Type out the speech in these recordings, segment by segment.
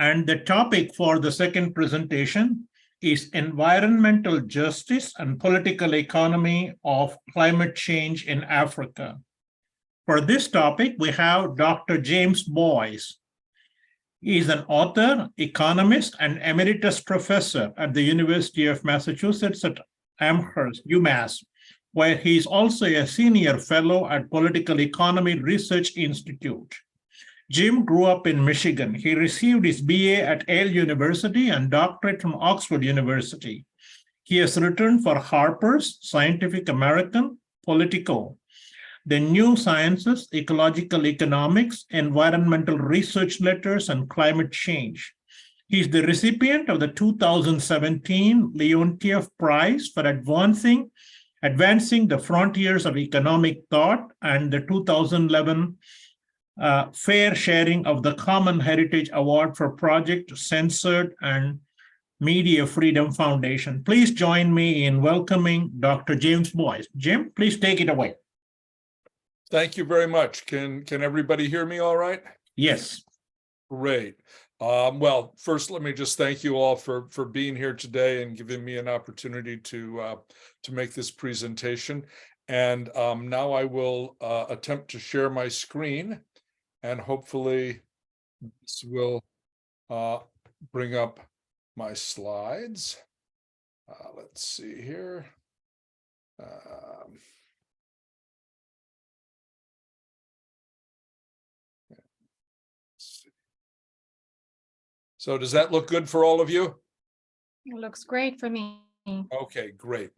And the topic for the second presentation is environmental justice and political economy of climate change in Africa. For this topic, we have Dr. James Boyce. He is an author, economist, and emeritus professor at the University of Massachusetts at Amherst, UMass, where he is also a senior fellow at Political Economy Research Institute. Jim grew up in Michigan. He received his BA at Yale University and doctorate from Oxford University. He has written for Harper's, Scientific American, Politico, The New Sciences, Ecological Economics, Environmental Research Letters, and Climate Change. He is the recipient of the 2017 Leontief Prize for Advancing the Frontiers of Economic Thought and the 2011 Fair Sharing of the Common Heritage Award for Project Censored and Media Freedom Foundation. Please join me in welcoming Dr. James Boyce. Jim, please take it away. Thank you very much. Can everybody hear me all right? Yes. Great. Well, first, let me just thank you all for being here today and giving me an opportunity to make this presentation. And now I will attempt to share my screen, and hopefully this will bring up my slides. Let's see here. So does that look good for all of you? It looks great for me. Okay, great.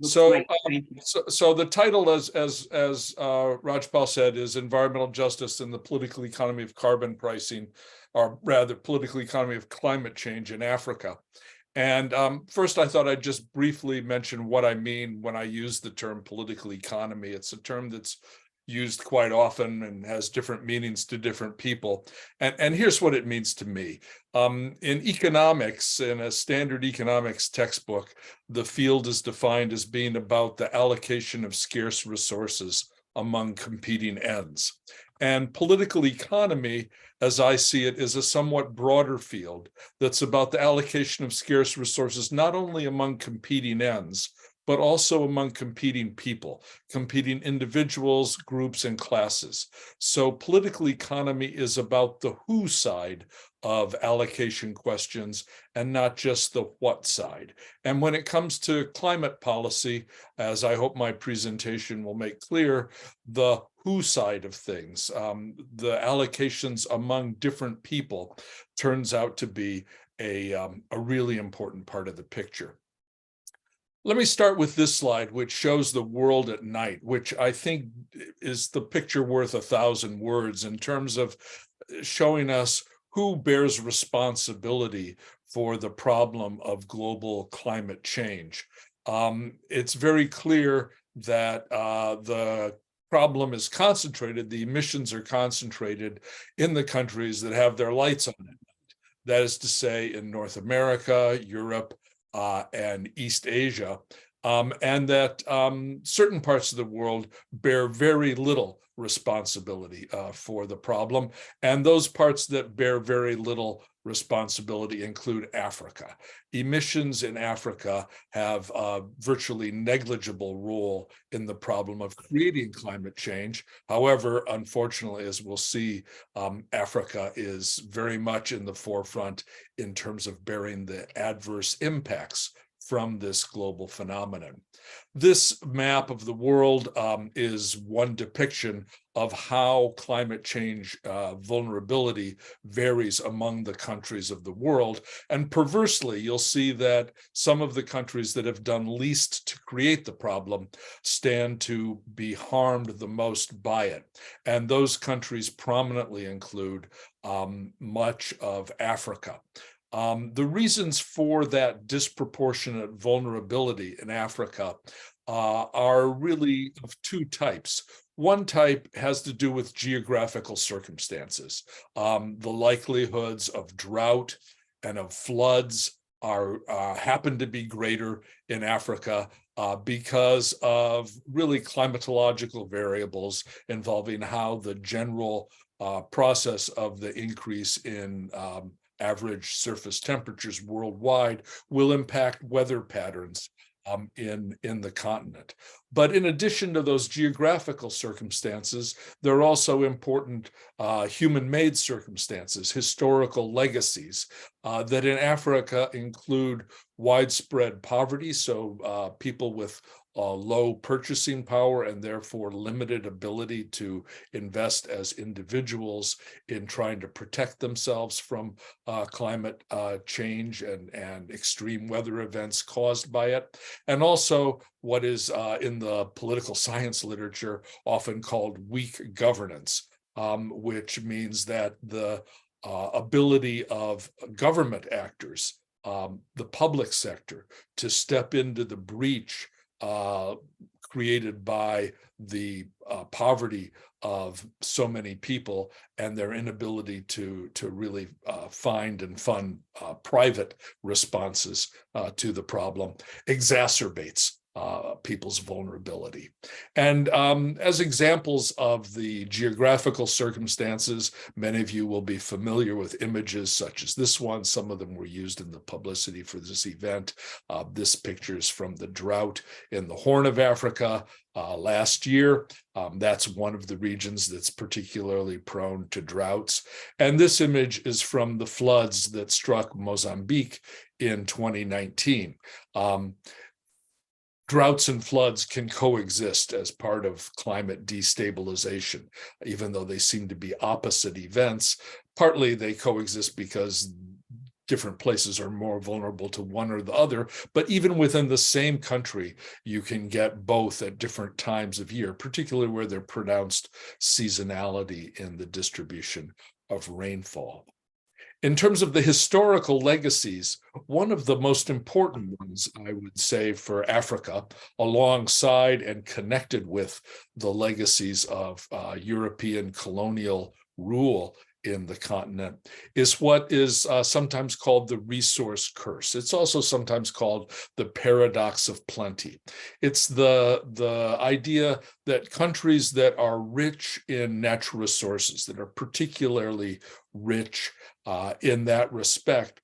So the title, as Rajpal said, is Environmental Justice and the Political Economy of Carbon Pricing, or rather Political Economy of Climate Change in Africa. And first, I thought I'd just briefly mention what I mean when I use the term political economy. It's a term that's used quite often and has different meanings to different people. And here's what it means to me. In economics, in a standard economics textbook, the field is defined as being about the allocation of scarce resources among competing ends. And political economy, as I see it, is a somewhat broader field that's about the allocation of scarce resources, not only among competing ends, but also among competing people, competing individuals, groups, and classes. So political economy is about the who side of allocation questions and not just the what side. And when it comes to climate policy, as I hope my presentation will make clear, the who side of things, the allocations among different people, turns out to be a really important part of the picture. Let me start with this slide, which shows the world at night, which I think is the picture worth 1,000 words in terms of showing us who bears responsibility for the problem of global climate change. It's very clear that the problem is concentrated, the emissions are concentrated in the countries that have their lights on at night. That is to say, in North America, Europe, and East Asia, and that certain parts of the world bear very little responsibility for the problem. And those parts that bear very little responsibility include Africa. Emissions in Africa have a virtually negligible role in the problem of creating climate change. However, unfortunately, as we'll see, Africa is very much in the forefront in terms of bearing the adverse impacts from this global phenomenon. This map of the world is one depiction of how climate change vulnerability varies among the countries of the world. And perversely, you'll see that some of the countries that have done least to create the problem stand to be harmed the most by it. And those countries prominently include much of Africa. The reasons for that disproportionate vulnerability in Africa are really of two types. One type has to do with geographical circumstances. The likelihoods of drought and of floods happen to be greater in Africa because of really climatological variables involving how the general process of the increase in average surface temperatures worldwide will impact weather patterns in the continent. But in addition to those geographical circumstances, there are also important human-made circumstances, historical legacies that in Africa include widespread poverty, so people with low purchasing power and therefore limited ability to invest as individuals in trying to protect themselves from climate change and extreme weather events caused by it. And also what is in the political science literature often called weak governance, which means that the ability of government actors, the public sector, to step into the breach created by the poverty of so many people and their inability to really find and fund private responses to the problem exacerbates people's vulnerability. And as examples of the geographical circumstances, many of you will be familiar with images such as this one. Some of them were used in the publicity for this event. This picture is from the drought in the Horn of Africa last year. That's one of the regions that's particularly prone to droughts. And this image is from the floods that struck Mozambique in 2019. Droughts and floods can coexist as part of climate destabilization, even though they seem to be opposite events. Partly they coexist because different places are more vulnerable to one or the other, but even within the same country, you can get both at different times of year, particularly where there's pronounced seasonality in the distribution of rainfall. In terms of the historical legacies, one of the most important ones, I would say, for Africa, alongside and connected with the legacies of European colonial rule in the continent, is what is sometimes called the resource curse. It's also sometimes called the paradox of plenty. It's the idea that countries that are rich in natural resources, that are particularly rich in that respect,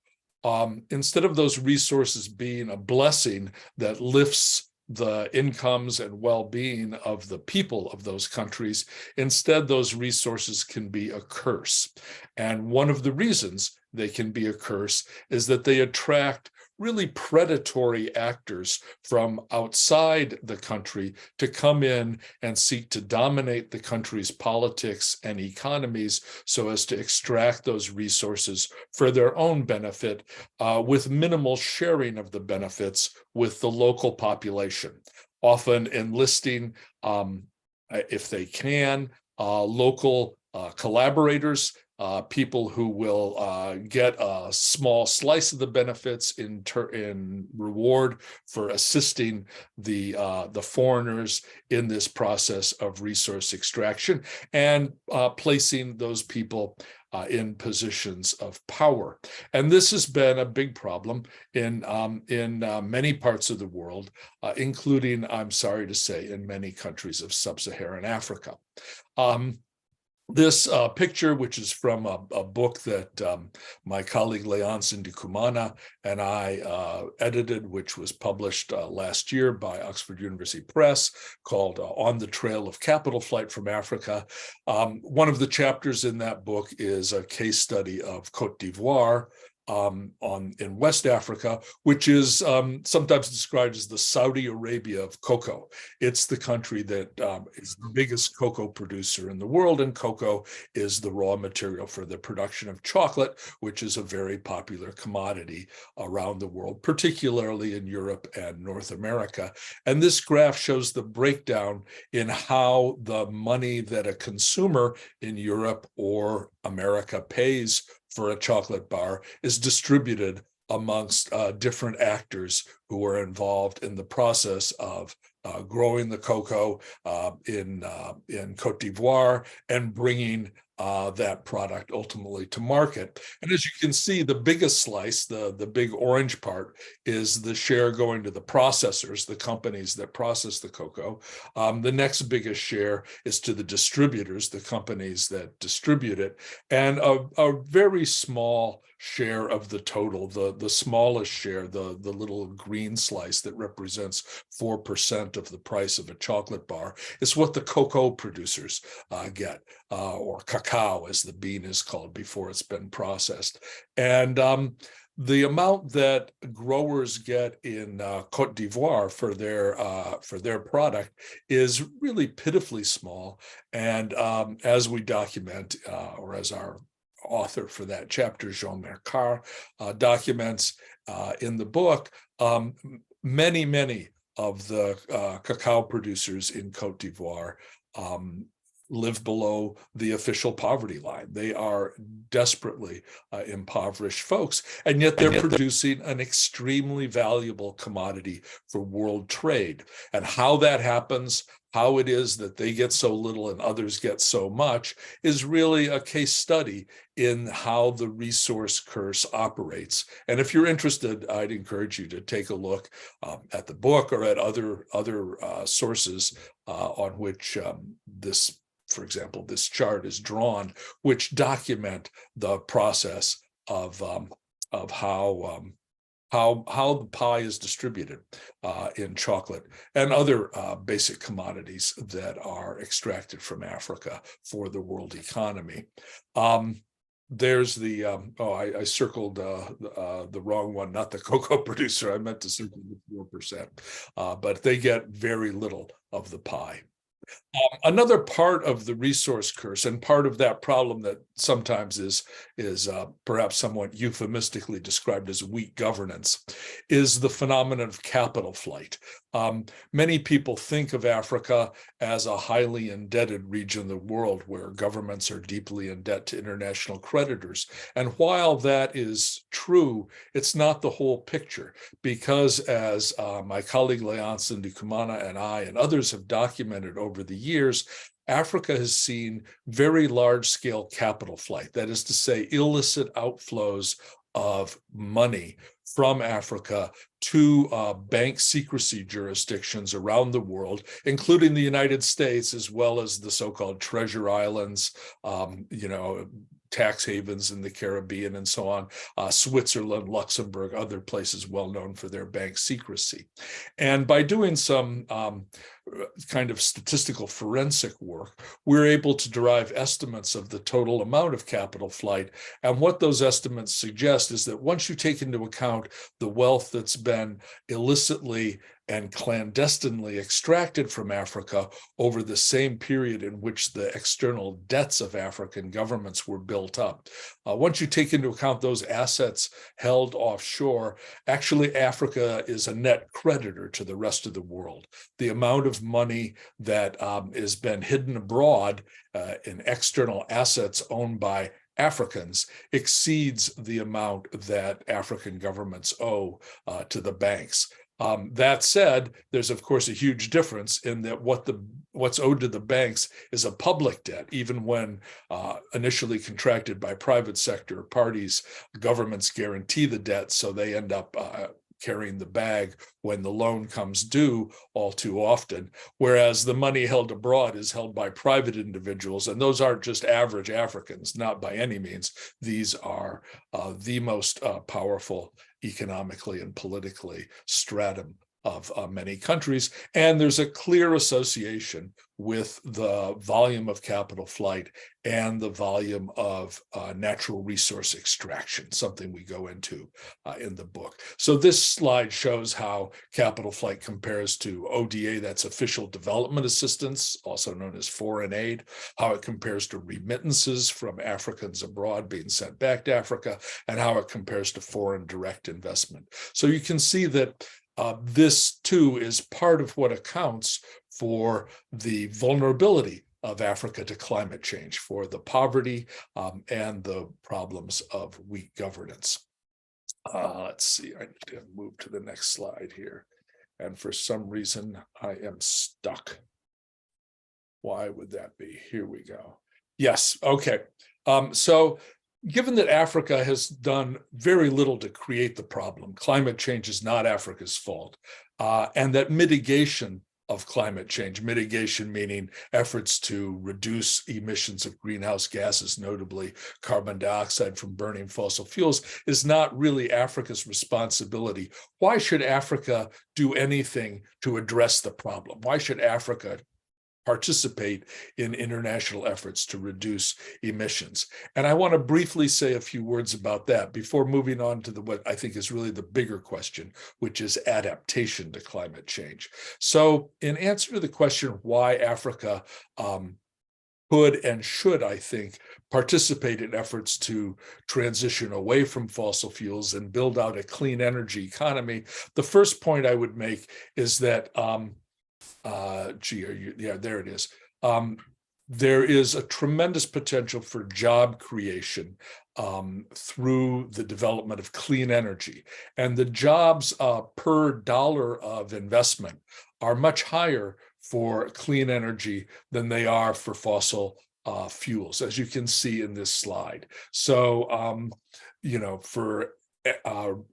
instead of those resources being a blessing that lifts the incomes and well-being of the people of those countries, instead those resources can be a curse. And one of the reasons they can be a curse is that they attract really predatory actors from outside the country to come in and seek to dominate the country's politics and economies so as to extract those resources for their own benefit, with minimal sharing of the benefits with the local population, often enlisting, if they can, local collaborators, people who will get a small slice of the benefits in reward for assisting the foreigners in this process of resource extraction and placing those people in positions of power. And this has been a big problem in many parts of the world, including, I'm sorry to say, in many countries of sub-Saharan Africa. This picture, which is from a book that my colleague Leonce Ndikumana and I edited, which was published last year by Oxford University Press, called On the Trail of Capital Flight from Africa. One of the chapters in that book is a case study of Côte d'Ivoire, in West Africa, which is sometimes described as the Saudi Arabia of cocoa. It's the country that is the biggest cocoa producer in the world, and cocoa is the raw material for the production of chocolate, which is a very popular commodity around the world, particularly in Europe and North America. And this graph shows the breakdown in how the money that a consumer in Europe or America pays for a chocolate bar is distributed amongst different actors who are involved in the process of growing the cocoa in Côte d'Ivoire and bringing that product ultimately to market. And as you can see, the biggest slice, the big orange part, is the share going to the processors, the companies that process the cocoa. The next biggest share is to the distributors, the companies that distribute it, and a very small share of the total, the smallest share, the little green slice that represents 4% of the price of a chocolate bar, is what the cocoa producers get, or cacao as the bean is called before it's been processed. And the amount that growers get in Côte d'Ivoire for their product is really pitifully small. And as we document, or as our author for that chapter, Jean Mercard, documents in the book, many of the cacao producers in Côte d'Ivoire live below the official poverty line. They are desperately impoverished folks, and yet they're producing an extremely valuable commodity for world trade. And how that happens, how it is that they get so little and others get so much, is really a case study in how the resource curse operates. And if you're interested, I'd encourage you to take a look at the book or at other sources on which this, for example, this chart is drawn, which document the process of how the pie is distributed in chocolate and other basic commodities that are extracted from Africa for the world economy. There's the, I circled the wrong one, not the cocoa producer. I meant to circle the 4%, but they get very little of the pie. Another part of the resource curse, and part of that problem that sometimes is perhaps somewhat euphemistically described as weak governance, is the phenomenon of capital flight. Many people think of Africa as a highly indebted region of the world where governments are deeply in debt to international creditors. And while that is true, it's not the whole picture, because as my colleague Leonce Ndikumana and I and others have documented over the years, Africa has seen very large-scale capital flight, that is to say, illicit outflows of money from Africa to bank secrecy jurisdictions around the world, including the United States, as well as the so-called treasure islands, tax havens in the Caribbean and so on, Switzerland, Luxembourg, other places well known for their bank secrecy. And by doing some kind of statistical forensic work, we're able to derive estimates of the total amount of capital flight. And what those estimates suggest is that once you take into account the wealth that's been illicitly and clandestinely extracted from Africa over the same period in which the external debts of African governments were built up. Once you take into account those assets held offshore, actually Africa is a net creditor to the rest of the world. The amount of money that has been hidden abroad in external assets owned by Africans exceeds the amount that African governments owe to the banks. That said, there's of course a huge difference in that what's owed to the banks is a public debt, even when initially contracted by private sector parties, governments guarantee the debt, so they end up carrying the bag when the loan comes due all too often, whereas the money held abroad is held by private individuals, and those aren't just average Africans, not by any means. These are the most powerful economically and politically stratum of many countries, and there's a clear association with the volume of capital flight and the volume of natural resource extraction, something we go into in the book. So this slide shows how capital flight compares to ODA, that's official development assistance, also known as foreign aid, how it compares to remittances from Africans abroad being sent back to Africa, and how it compares to foreign direct investment. So you can see that this too is part of what accounts for the vulnerability of Africa to climate change, for the poverty and the problems of weak governance. Let's see, I need to move to the next slide here. And for some reason, I am stuck. Why would that be? Here we go. Yes. Okay. So given that Africa has done very little to create the problem, climate change is not Africa's fault, and that mitigation of climate change, mitigation meaning efforts to reduce emissions of greenhouse gases, notably carbon dioxide from burning fossil fuels, is not really Africa's responsibility. Why should Africa do anything to address the problem? Why should Africa participate in international efforts to reduce emissions? And I want to briefly say a few words about that before moving on to what I think is really the bigger question, which is adaptation to climate change. So in answer to the question why Africa could and should, I think, participate in efforts to transition away from fossil fuels and build out a clean energy economy, the first point I would make is that there it is. There is a tremendous potential for job creation through the development of clean energy. And the jobs per dollar of investment are much higher for clean energy than they are for fossil fuels, as you can see in this slide. So, for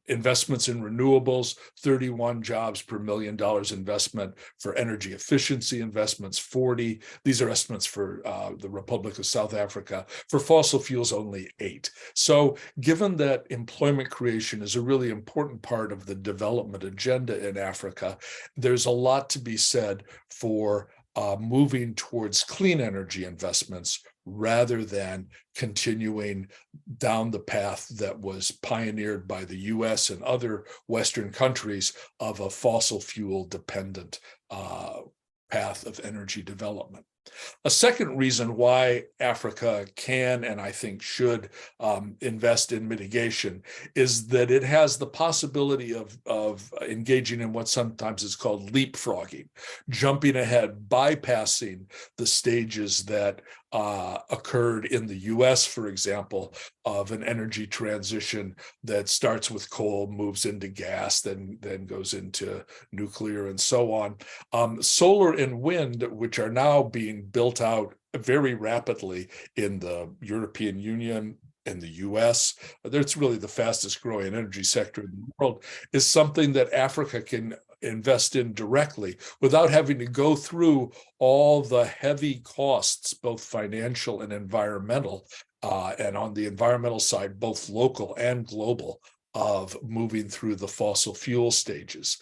investments in renewables, 31 jobs per $1 million investment. For energy efficiency investments, 40. These are estimates for the Republic of South Africa. For fossil fuels, only 8. So given that employment creation is a really important part of the development agenda in Africa, there's a lot to be said for moving towards clean energy investments rather than continuing down the path that was pioneered by the US and other Western countries of a fossil fuel dependent path of energy development. A second reason why Africa can and I think should invest in mitigation is that it has the possibility of engaging in what sometimes is called leapfrogging, jumping ahead, bypassing the stages that occurred in the US, for example, of an energy transition that starts with coal, moves into gas, then goes into nuclear and so on. Solar and wind, which are now being built out very rapidly in the European Union, in the US, that's really the fastest growing energy sector in the world, is something that Africa can invest in directly without having to go through all the heavy costs, both financial and environmental, and on the environmental side, both local and global, of moving through the fossil fuel stages.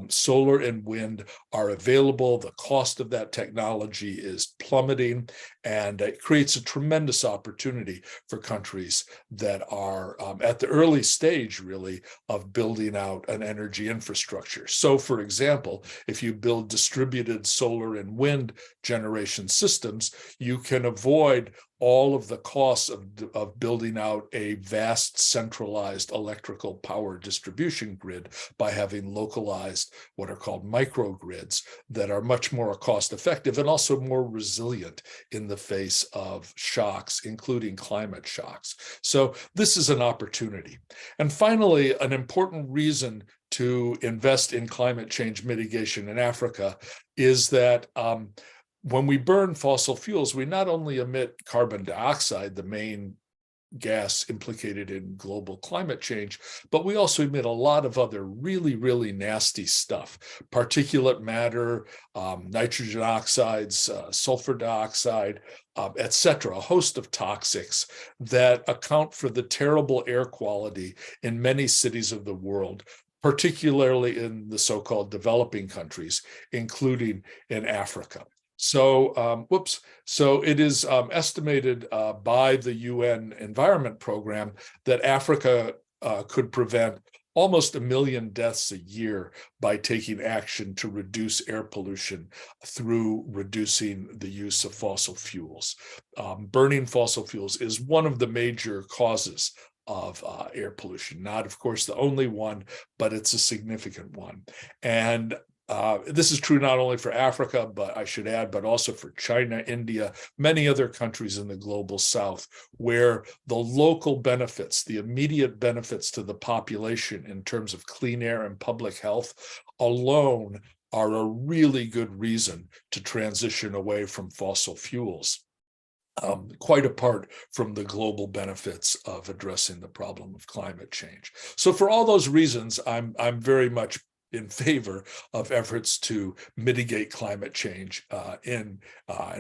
Solar and wind are available. The cost of that technology is plummeting, and it creates a tremendous opportunity for countries that are at the early stage, really, of building out an energy infrastructure. So, for example, if you build distributed solar and wind generation systems, you can avoid all of the costs of building out a vast centralized electrical power distribution grid by having localized what are called microgrids that are much more cost effective and also more resilient in the face of shocks, including climate shocks. So this is an opportunity. And finally, an important reason to invest in climate change mitigation in Africa is that when we burn fossil fuels, we not only emit carbon dioxide, the main gas implicated in global climate change, but we also emit a lot of other really, really nasty stuff, particulate matter, nitrogen oxides, sulfur dioxide, etc., a host of toxics that account for the terrible air quality in many cities of the world, particularly in the so-called developing countries, including in Africa. So, So it is estimated by the UN Environment Program that Africa could prevent almost 1 million deaths a year by taking action to reduce air pollution through reducing the use of fossil fuels. Burning fossil fuels is one of the major causes of air pollution. Not, of course, the only one, but it's a significant one. And this is true not only for Africa, but I should add, but also for China, India, many other countries in the global south, where the local benefits, the immediate benefits to the population in terms of clean air and public health alone are a really good reason to transition away from fossil fuels. quite apart from the global benefits of addressing the problem of climate change. So for all those reasons, I'm very much in favor of efforts to mitigate climate change and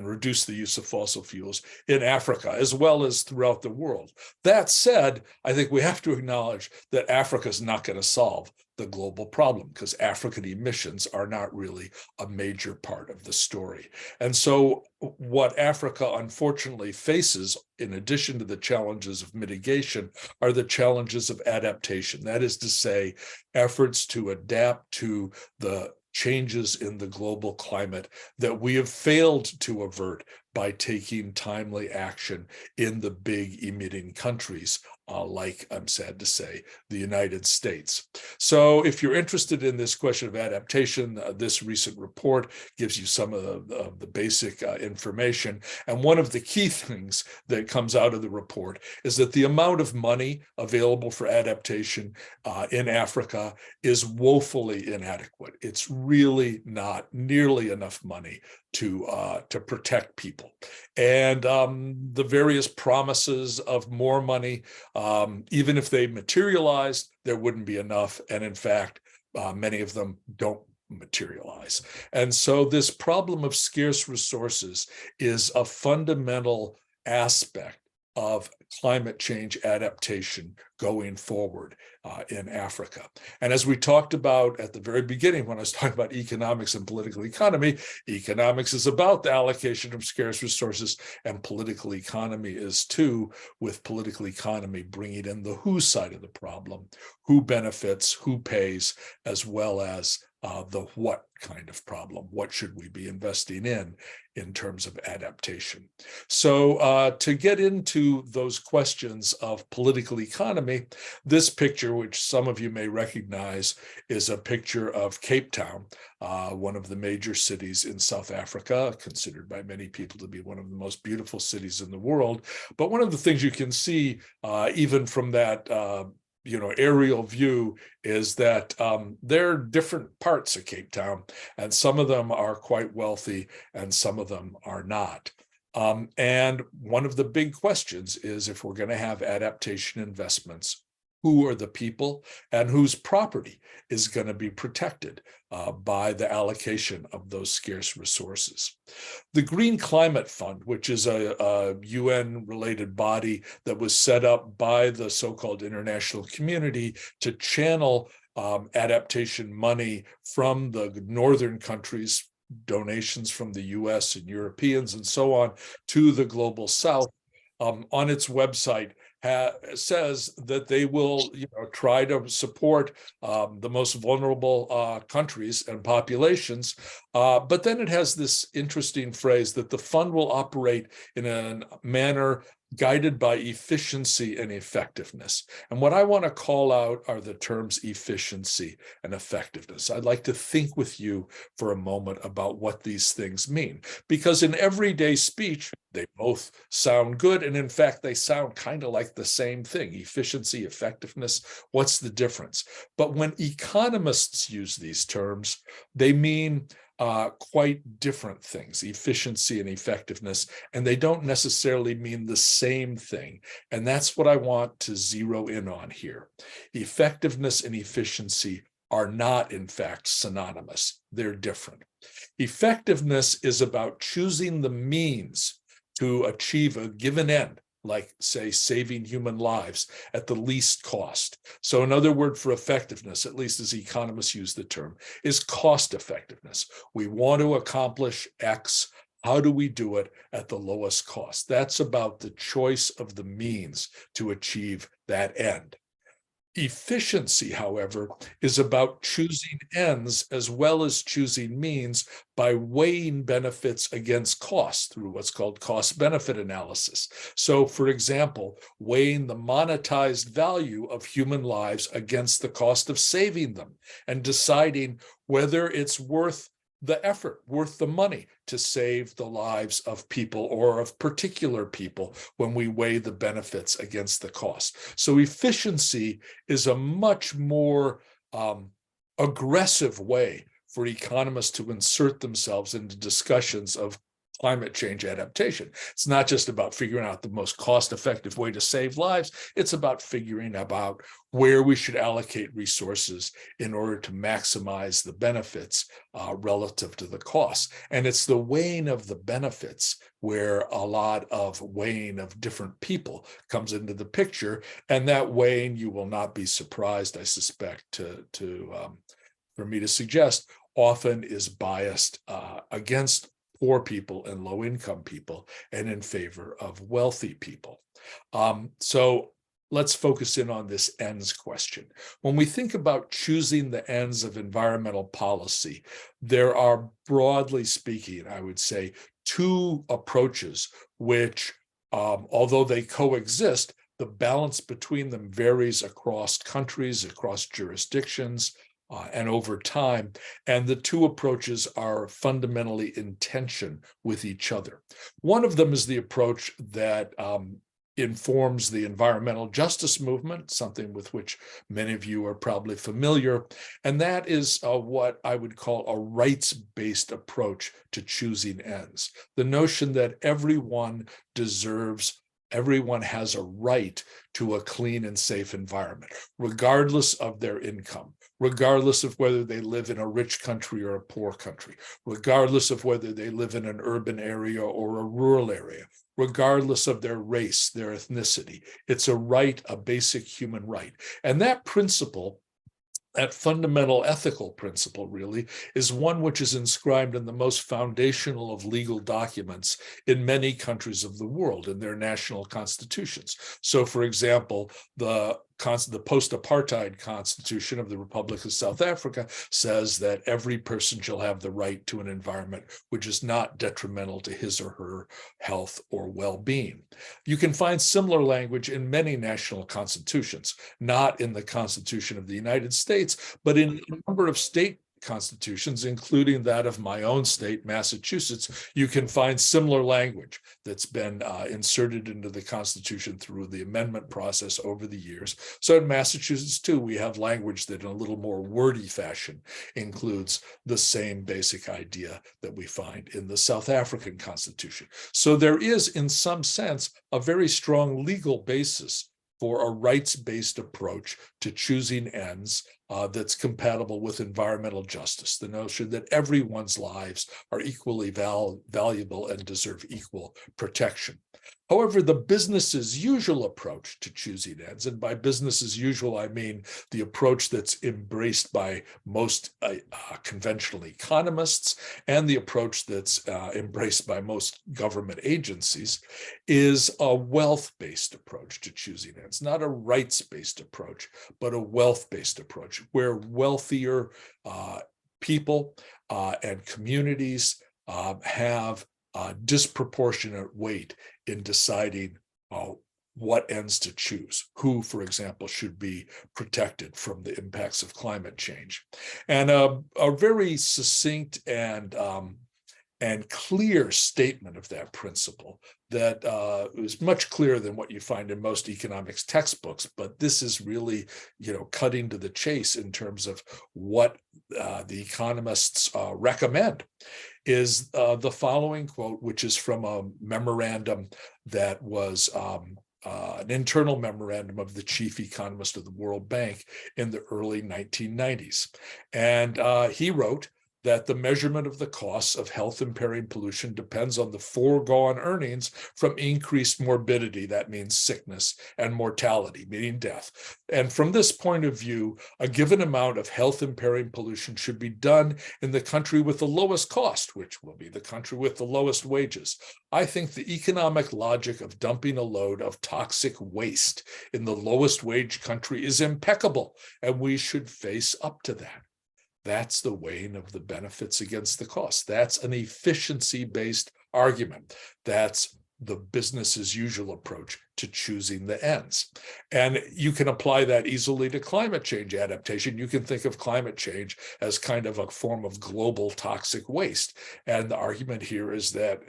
reduce the use of fossil fuels in Africa, as well as throughout the world. That said, I think we have to acknowledge that Africa is not going to solve the global problem, because African emissions are not really a major part of the story. And so what Africa unfortunately faces, in addition to the challenges of mitigation, are the challenges of adaptation. That is to say, efforts to adapt to the changes in the global climate that we have failed to avert by taking timely action in the big emitting countries, like, I'm sad to say, the United States. So if you're interested in this question of adaptation, this recent report gives you some of the basic information. And one of the key things that comes out of the report is that the amount of money available for adaptation in Africa is woefully inadequate. It's really not nearly enough money to protect people. And the various promises of more money, even if they materialized, there wouldn't be enough. And in fact, many of them don't materialize. And so this problem of scarce resources is a fundamental aspect of climate change adaptation going forward in Africa. And as we talked about at the very beginning, when I was talking about economics and political economy, economics is about the allocation of scarce resources, and political economy is too, with political economy bringing in the who side of the problem, who benefits, who pays, as well as the what kind of problem. What should we be investing in terms of adaptation? So to get into those questions of political economy, this picture, which some of you may recognize, is a picture of Cape Town, one of the major cities in South Africa, considered by many people to be one of the most beautiful cities in the world. But one of the things you can see, even from that aerial view, is that there are different parts of Cape Town, and some of them are quite wealthy and some of them are not. And one of the big questions is, if we're going to have adaptation investments, who are the people and whose property is going to be protected by the allocation of those scarce resources? The Green Climate Fund, which is a UN-related body that was set up by the so-called international community to channel adaptation money from the northern countries, donations from the US and Europeans and so on, to the global south, on its website says that they will try to support the most vulnerable countries and populations. But then it has this interesting phrase that the fund will operate in a manner guided by efficiency and effectiveness. And what I want to call out are the terms efficiency and effectiveness. I'd like to think with you for a moment about what these things mean, because in everyday speech, they both sound good. And in fact, they sound kind of like the same thing: efficiency, effectiveness. What's the difference? But when economists use these terms, they mean quite different things, efficiency and effectiveness, and they don't necessarily mean the same thing. And that's what I want to zero in on here. Effectiveness and efficiency are not, in fact, synonymous. They're different. Effectiveness is about choosing the means to achieve a given end, like, say, saving human lives at the least cost. So another word for effectiveness, at least as economists use the term, is cost effectiveness. We want to accomplish X. How do we do it at the lowest cost? That's about the choice of the means to achieve that end. Efficiency, however, is about choosing ends as well as choosing means by weighing benefits against costs through what's called cost-benefit analysis. So, for example, weighing the monetized value of human lives against the cost of saving them and deciding whether it's worth the effort, worth the money to save the lives of people or of particular people when we weigh the benefits against the cost. So efficiency is a much more aggressive way for economists to insert themselves into discussions of climate change adaptation. It's not just about figuring out the most cost-effective way to save lives. It's about figuring about where we should allocate resources in order to maximize the benefits relative to the costs. And it's the weighing of the benefits where a lot of weighing of different people comes into the picture. And that weighing, you will not be surprised, I suspect, for me to suggest, often is biased against poor people and low-income people and in favor of wealthy people. So let's focus in on this ends question. When we think about choosing the ends of environmental policy, there are, broadly speaking, I would say, two approaches which, although they coexist, the balance between them varies across countries, across jurisdictions, and over time. And the two approaches are fundamentally in tension with each other. One of them is the approach that informs the environmental justice movement, something with which many of you are probably familiar. And that is what I would call a rights-based approach to choosing ends. The notion that everyone has a right to a clean and safe environment, regardless of their income, regardless of whether they live in a rich country or a poor country, regardless of whether they live in an urban area or a rural area, regardless of their race, their ethnicity. It's a right, a basic human right. And that principle, that fundamental ethical principle, really, is one which is inscribed in the most foundational of legal documents in many countries of the world, in their national constitutions. So, for example, the post-apartheid Constitution of the Republic of South Africa says that every person shall have the right to an environment which is not detrimental to his or her health or well-being. You can find similar language in many national constitutions, not in the Constitution of the United States, but in a number of state constitutions, including that of my own state, Massachusetts. You can find similar language that's been inserted into the Constitution through the amendment process over the years. So in Massachusetts, too, we have language that in a little more wordy fashion includes the same basic idea that we find in the South African Constitution. So there is, in some sense, a very strong legal basis for a rights-based approach to choosing ends that's compatible with environmental justice, the notion that everyone's lives are equally valuable and deserve equal protection. However, the business as usual approach to choosing ends, and by business as usual, I mean the approach that's embraced by most conventional economists and the approach that's embraced by most government agencies, is a wealth-based approach to choosing ends, not a rights-based approach, but a wealth-based approach where wealthier people and communities have disproportionate weight in deciding what ends to choose, who, for example, should be protected from the impacts of climate change. And a very succinct and clear statement of that principle that is much clearer than what you find in most economics textbooks, but this is really, cutting to the chase in terms of what the economists recommend, is the following quote, which is from a memorandum that was an internal memorandum of the chief economist of the World Bank in the early 1990s. And he wrote that the measurement of the costs of health-impairing pollution depends on the foregone earnings from increased morbidity, that means sickness, and mortality, meaning death. And from this point of view, a given amount of health-impairing pollution should be done in the country with the lowest cost, which will be the country with the lowest wages. I think the economic logic of dumping a load of toxic waste in the lowest wage country is impeccable, and we should face up to that. That's the weighing of the benefits against the costs. That's an efficiency-based argument. That's the business as usual approach to choosing the ends. And you can apply that easily to climate change adaptation. You can think of climate change as kind of a form of global toxic waste. And the argument here is that,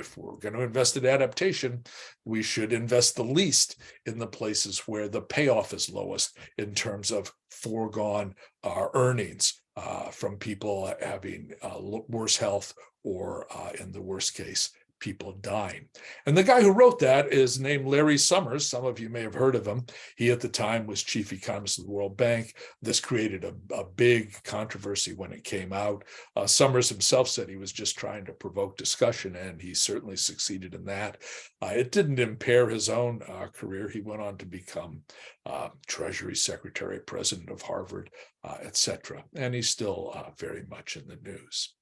if we're going to invest in adaptation, we should invest the least in the places where the payoff is lowest in terms of foregone earnings from people having worse health or in the worst case, people dying. And the guy who wrote that is named Larry Summers. Some of you may have heard of him. He at the time was chief economist of the World Bank. This created a big controversy when it came out. Summers himself said he was just trying to provoke discussion, and he certainly succeeded in that. It didn't impair his own career. He went on to become Treasury Secretary, president of Harvard, etc. And he's still very much in the news.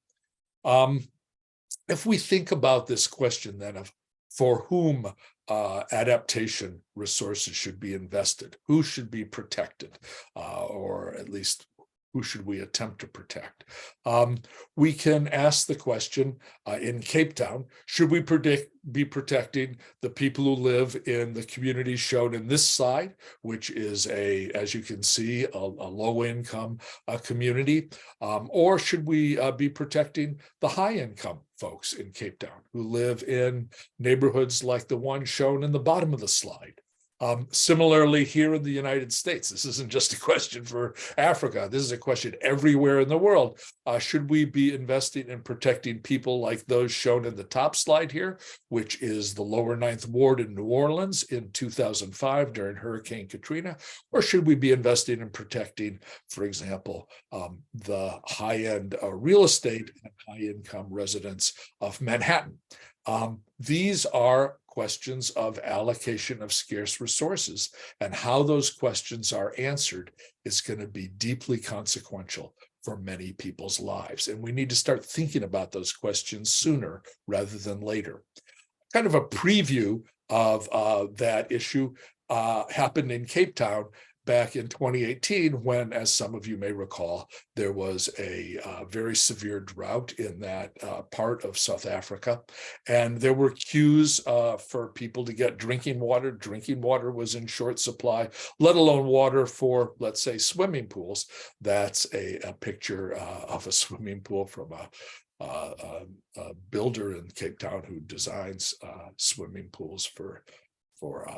If we think about this question then of for whom adaptation resources should be invested, who should be protected, or at least who should we attempt to protect? We can ask the question in Cape Town, should we be protecting the people who live in the communities shown in this slide, which is as you can see, a low-income community, or should we be protecting the high-income folks in Cape Town who live in neighborhoods like the one shown in the bottom of the slide? Similarly, here in the United States, this isn't just a question for Africa. This is a question everywhere in the world. Should we be investing in protecting people like those shown in the top slide here, which is the lower Ninth Ward in New Orleans in 2005 during Hurricane Katrina? Or should we be investing in protecting, for example, the high-end real estate and high-income residents of Manhattan? These are questions of allocation of scarce resources, and how those questions are answered is going to be deeply consequential for many people's lives. And we need to start thinking about those questions sooner rather than later. Kind of a preview of that issue happened in Cape Town back in 2018, when, as some of you may recall, there was a very severe drought in that part of South Africa. And there were queues for people to get drinking water. Drinking water was in short supply, let alone water for, let's say, swimming pools. That's a picture of a swimming pool from a builder in Cape Town who designs swimming pools for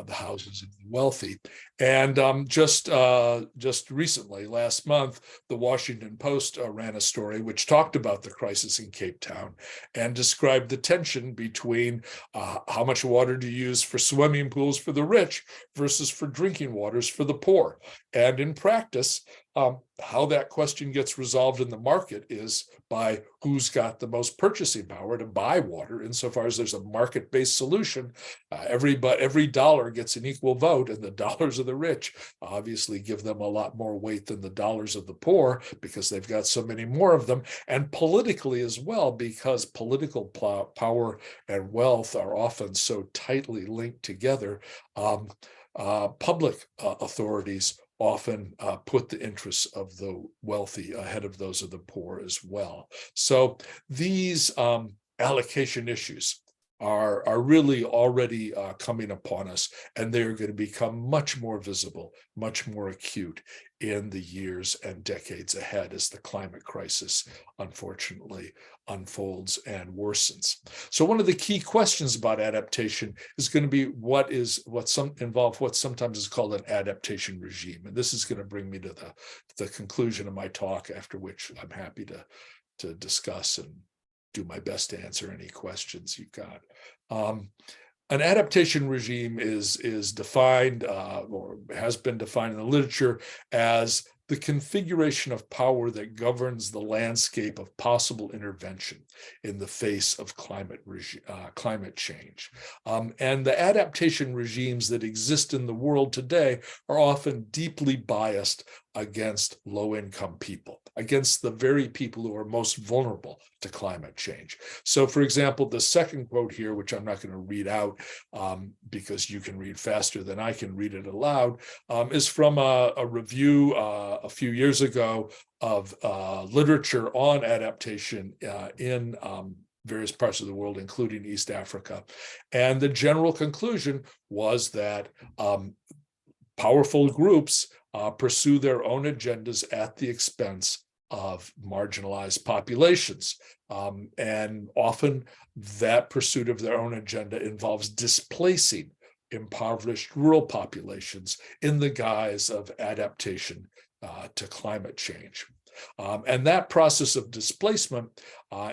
the houses of the wealthy. And just recently, last month, the Washington Post ran a story which talked about the crisis in Cape Town and described the tension between how much water to use for swimming pools for the rich versus for drinking waters for the poor. And in practice, how that question gets resolved in the market is by who's got the most purchasing power to buy water. Insofar as there's a market-based solution, every dollar gets an equal vote, and the dollars of the rich obviously give them a lot more weight than the dollars of the poor because they've got so many more of them. And politically as well, because political power and wealth are often so tightly linked together, public authorities often put the interests of the wealthy ahead of those of the poor as well. So these allocation issues are really already coming upon us, and they're going to become much more visible, much more acute in the years and decades ahead as the climate crisis, unfortunately, unfolds and worsens. So one of the key questions about adaptation is going to be what sometimes is called an adaptation regime. And this is going to bring me to the conclusion of my talk, after which I'm happy to discuss and do my best to answer any questions you've got. An adaptation regime is defined or has been defined in the literature as the configuration of power that governs the landscape of possible intervention in the face of climate change. And the adaptation regimes that exist in the world today are often deeply biased against low-income people, against the very people who are most vulnerable to climate change. So, for example, the second quote here, which I'm not going to read out because you can read faster than I can read it aloud, is from a review a few years ago of literature on adaptation in various parts of the world, including East Africa. And the general conclusion was that powerful groups pursue their own agendas at the expense of marginalized populations. And often that pursuit of their own agenda involves displacing impoverished rural populations in the guise of adaptation to climate change. And that process of displacement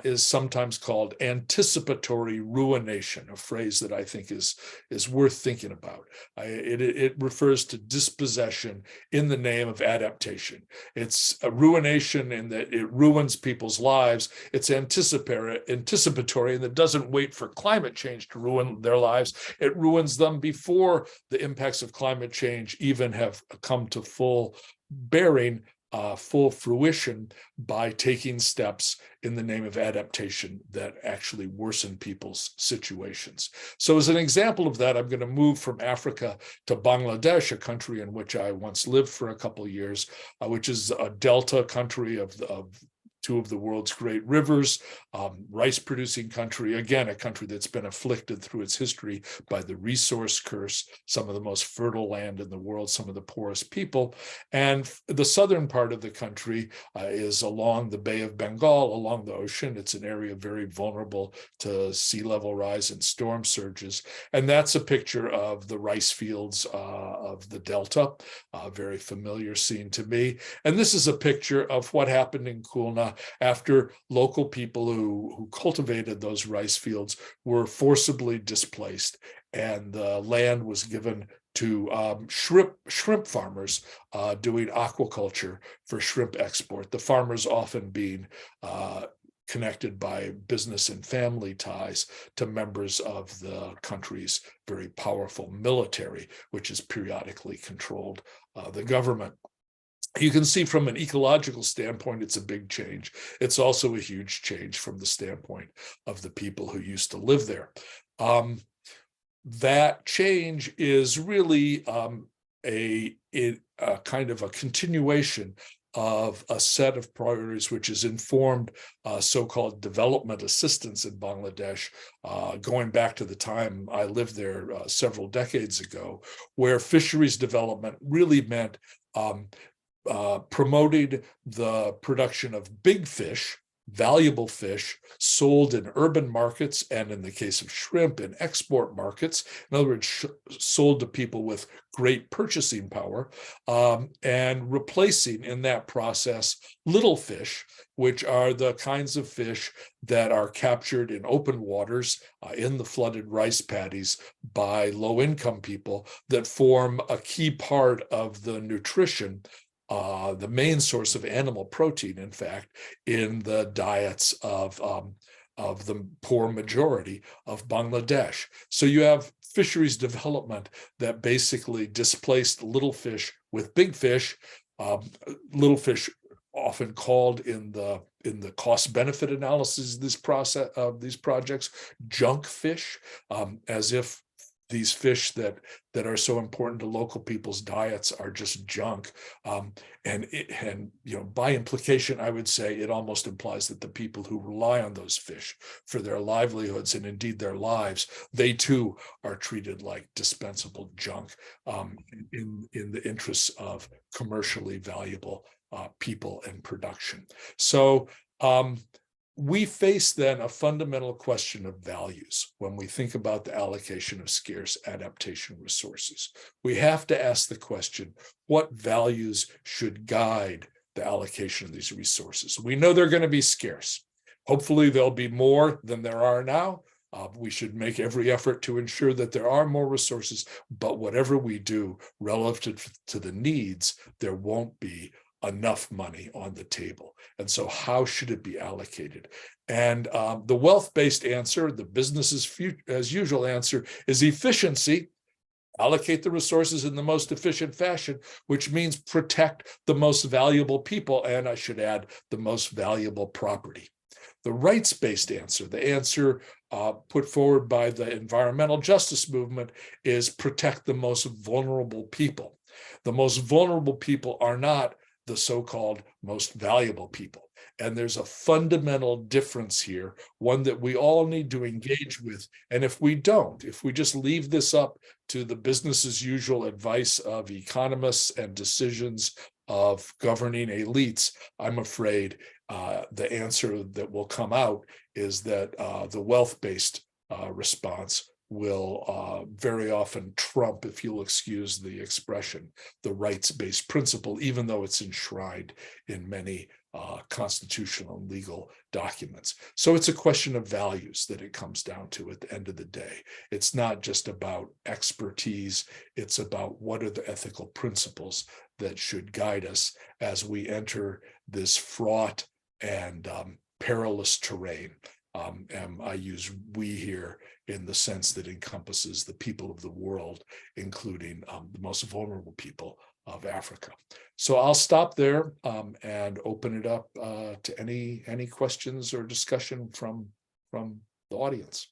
is sometimes called anticipatory ruination, a phrase that I think is worth thinking about. It refers to dispossession in the name of adaptation. It's a ruination in that it ruins people's lives. It's anticipatory and that doesn't wait for climate change to ruin their lives. It ruins them before the impacts of climate change even have come to full bearing, full fruition, by taking steps in the name of adaptation that actually worsen people's situations. So as an example of that, I'm going to move from Africa to Bangladesh, a country in which I once lived for a couple of years, which is a delta country of two of the world's great rivers, rice-producing country, again, a country that's been afflicted through its history by the resource curse, some of the most fertile land in the world, some of the poorest people. And the southern part of the country is along the Bay of Bengal, along the ocean. It's an area very vulnerable to sea level rise and storm surges. And that's a picture of the rice fields of the Delta, a very familiar scene to me. And this is a picture of what happened in Khulna after local people who cultivated those rice fields were forcibly displaced, and the land was given to shrimp farmers doing aquaculture for shrimp export. The farmers often being connected by business and family ties to members of the country's very powerful military, which has periodically controlled the government. You can see from an ecological standpoint, it's a big change. It's also a huge change from the standpoint of the people who used to live there. That change is really a kind of a continuation of a set of priorities which is informed so-called development assistance in Bangladesh, going back to the time I lived there several decades ago, where fisheries development really meant promoting the production of big fish, valuable fish, sold in urban markets, and in the case of shrimp, in export markets. In other words, sold to people with great purchasing power, and replacing in that process little fish, which are the kinds of fish that are captured in open waters in the flooded rice paddies by low-income people, that form a key part of the nutrition, the main source of animal protein, in fact, in the diets of the poor majority of Bangladesh. So you have fisheries development that basically displaced little fish with big fish, little fish often called in the cost-benefit analysis of this process of these projects junk fish, as if these fish that are so important to local people's diets are just junk, and by implication, I would say it almost implies that the people who rely on those fish for their livelihoods and indeed their lives, they too are treated like dispensable junk in the interests of commercially valuable people and production. So we face then a fundamental question of values when we think about the allocation of scarce adaptation resources. We have to ask the question, what values should guide the allocation of these resources? We know they're going to be scarce. Hopefully there'll be more than there are now. We should make every effort to ensure that there are more resources, but whatever we do relative to the needs, there won't be enough money on the table. And so how should it be allocated? And the wealth-based answer, the business as usual answer, is efficiency. Allocate the resources in the most efficient fashion, which means protect the most valuable people, and I should add, the most valuable property. The rights-based answer, the answer put forward by the environmental justice movement, is protect the most vulnerable people. The most vulnerable people are not the so-called most valuable people. And there's a fundamental difference here, one that we all need to engage with. And if we don't, if we just leave this up to the business as usual advice of economists and decisions of governing elites, I'm afraid the answer that will come out is that the wealth-based response will very often trump, if you'll excuse the expression, the rights-based principle, even though it's enshrined in many constitutional and legal documents. So it's a question of values that it comes down to at the end of the day. It's not just about expertise, it's about what are the ethical principles that should guide us as we enter this fraught and perilous terrain. And I use we here in the sense that encompasses the people of the world, including the most vulnerable people of Africa. So I'll stop there and open it up to any questions or discussion from the audience.